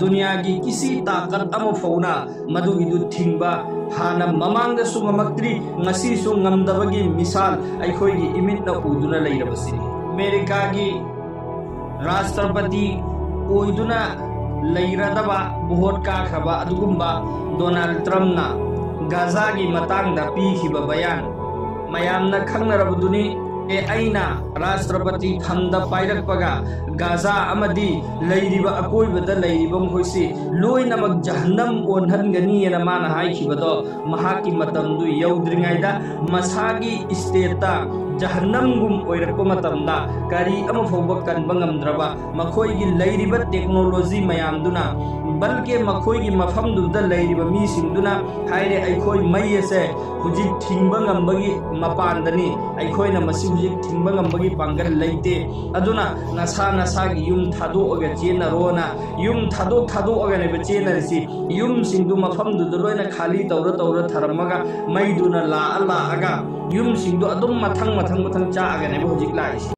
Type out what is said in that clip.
दुनिया की किसी ताकत अम फौना मधुगिदु थिंबा हाना ममांग दा सुंगमक्त्री ngasi su ngamdabagi misal aikoi gi imit na uduna leirabasini America की राष्ट्रपति ओइदुना लेइरदबा भोट का खबा अदुगुम्बा डोनाल्ड ट्रम्प ना गाजा की मतंगदा पीखिबा बयान मयामना खंगनरबदुनी ए आइना राष्ट्रपति फंदा पाइरकपगा गाजा अमदी लेइरिबा अकोइबदा लेइरिबा मखोइसि लोइनमक जहन्नम ओनहनगनी एना माना हाइखिबदो महाकी मतमदु यौद्रिङाइदा मसागी स्टेटता जहन्नमगुम ओइरकपा मतमदा करी अमा फौबा कनबा ngamद्रबा मखोइगी लेइरिबा टेक्नोलॉजी मयामदुना बल्कि मखोइगी मफमदुदा लेइरिबा मीसिंदुना हाइरे अइखोइ मैयसे हुजिक थिंबा ngamबगी मपानदनी अइखोइना मसि हुजिक थिंबा ngamबगी पांगल लेइते अदुना नसा नसागी युम थादोअगा चेनरोना युम थादोअगा नेबा चेनरसि युम सिंदु मफमदुदा लोइना खाली तौरा थरमगा मैदुना लाअगा युम सिंदु अदुम मथंग चागने हुजिक लाइसि।